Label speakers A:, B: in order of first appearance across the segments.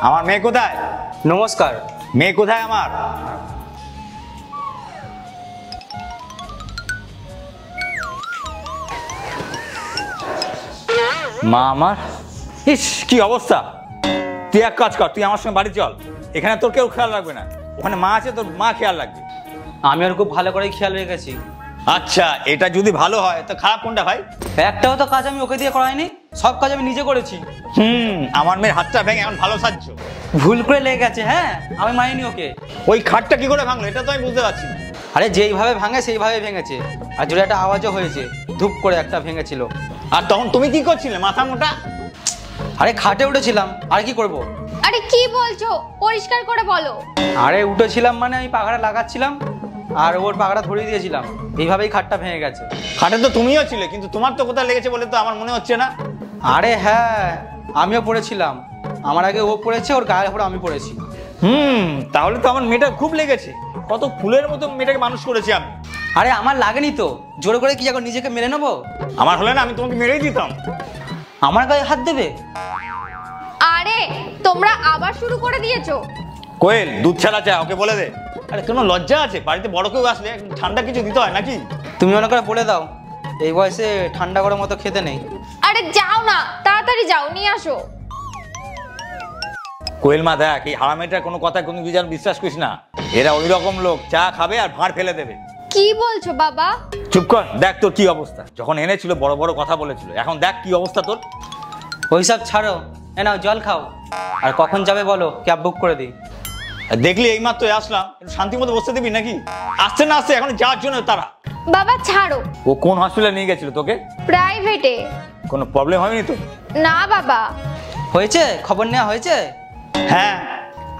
A: আমার মেয়ে কোথায়?
B: নমস্কার।
A: মেয়ে কোথায় আমার? মা আমার। ইস কি অবস্থা! তুই এক কাজ কর, তুই আমার সঙ্গে বাড়ি চল। এখানে তোর কেউ খেয়াল রাখবে না, ওখানে মা আছে, তোর মা খেয়াল রাখবে।
B: আমি ওর খুব ভালো করেই খেয়াল রেখেছি।
A: আচ্ছা, এটা যদি ভালো হয় তো খারাপ কোনটা ভাই?
B: একটাও তো কাজ আমি ওকে দিয়ে করাইনি, সব কাজ আমি নিজে করেছি।
A: আমার মেয়ের হাতটা ভেঙে এখন ভালো সাজছো।
B: ভুল করে লেগে গেছে। হ্যাঁ, আমি মানিনি ওকে।
A: ওই খাটটা কি করে ভাঙলো এটা তো আমি বুঝতে পারছি না।
B: আরে যেইভাবে ভাঙে সেইভাবে ভেঙেছে, আর জোরে একটা আওয়াজও হয়েছে, ধুপ করে একটা ভেঙেছিল।
A: আর তখন তুমি কি করছিলে মাথা মোটা?
B: আরে খাটে উঠেছিলাম, আর কি করব।
C: আরে কি বলছো, পরিষ্কার করে বলো।
B: আরে উঠেছিলাম মানে আমি পাখাটা লাগাচ্ছিলাম আর ওর পাখাটা ধরিয়ে দিয়েছিলাম, এইভাবেই খাটটা ভেঙে গেছে।
A: খাটে তো তুমিও ছিলে, কিন্তু তোমার তো কোথায় লেগেছে বলে তো আমার মনে হচ্ছে না।
B: আরে হ্যাঁ, আমিও পড়েছিলাম, আমার আগে ও পড়েছে, ওর গায়ের উপর আমি পড়েছি।
A: তাহলে তো আমার মেয়েটা খুব লেগেছে। কত ফুলের মতো মেয়েটাকে মানুষ করেছি আমি।
B: আরে আমার লাগেনি তো, জোরে করে কি এখন নিজেকে মেরে নেবো?
A: আমার হলে না আমি তোমাকে মেরেই দিতাম।
B: আমার গায়ে হাত দেবে?
C: আরে তোমরা আবার শুরু করে দিয়েছো।
A: কোয়েল দুধ ছাড়া চা ওকে বলে দে। আরে কোনো লজ্জা আছে? বাড়িতে বড় কেউ আসলে ঠান্ডা কিছু দিতে হয় নাকি?
B: তুমি মনে করে বলে দাও, এই বয়সে ঠান্ডা করার মতো খেতে নেই।
C: আরে যাও না, তাড়াতাড়ি যাও, নিয়ে আসো।
A: কোয়েল মা দেখ, এই হারামেটার কোনো কথা কোনো যেন বিশ্বাস করিস না। এরা ওই রকম লোক, চা খাবে আর ভাঁড় ফেলে দেবে।
C: কি বলছো বাবা?
A: চুপ কর, দেখ তোর কি অবস্থা। যখন এনেছিল বড় বড় কথা বলেছিল, এখন দেখ কি অবস্থা তোর।
B: ওইসব ছাড়ো, এ নাও জল খাও। আর কখন যাবে বলো, ক্যাব বুক করে দিই।
A: দেখলি এইমাত্র আসলাম, একটু শান্তি মতো বসতে দিবি নাকি? আসছে না আসছে এখন যাওয়ার জন্য তারা।
C: বাবা ছাড়ো।
A: ও কোন হসপিটালে নিয়ে গেছিল তোকে?
C: প্রাইভেটে।
A: কোনো প্রবলেম হয়নি তো?
C: না বাবা।
B: হয়েছে? খবর নেওয়া হয়েছে?
A: হ্যাঁ।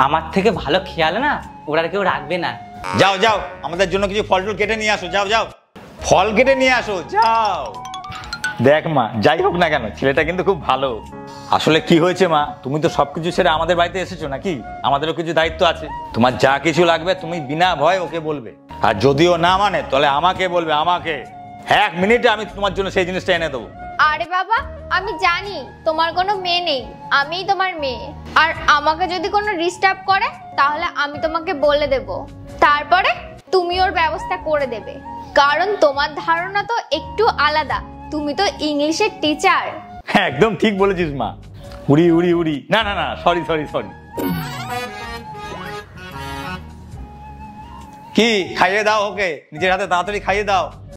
B: আমার থেকে ভালো খেয়াল না ওরা কেউ রাখবে না।
A: যাও যাও, আমাদের জন্য কিছু ফল টল কেটে নিয়ে আসো। যাও যাও, ফল কেটে নিয়ে আসো, যাও। দেখ মা, যাই হোক না কেন ছেলেটা কিন্তু খুব ভালো। আসলে কি হয়েছে মা, তুমি তো সবকিছু ছেড়ে আমাদের বাড়িতে এসেছো নাকি? আমাদেরও কিছু দায়িত্ব আছে। তোমার যা কিছু লাগবে তুমি বিনা ভয় ওকে বলবে, আর যদিও না মানে তাহলে আমাকে বলবে। আমাকে 1 মিনিটে আমি তোমার জন্য সেই জিনিসটা এনে দেবো।
C: আরে বাবা, আমি জানি তোমার কোনো মেয়ে নেই, আমিই তোমার মেয়ে। আর আমাকে যদি কোনো ডিস্টার্ব করে তাহলে আমি তোমাকে বলে দেব, তারপরে তুমি ওর ব্যবস্থা করে দেবে। কারণ তোমার ধারণা তো একটু আলাদা, তুমি তো ইংলিশের টিচার।
A: হ্যাঁ একদম ঠিক বলেছিস মা। উড়ি উড়ি উড়ি, না না না, সরি সরি সরি। কি খাইয়ে দাও ওকে, নিজের হাতে তাড়াতাড়ি খাইয়ে দাও।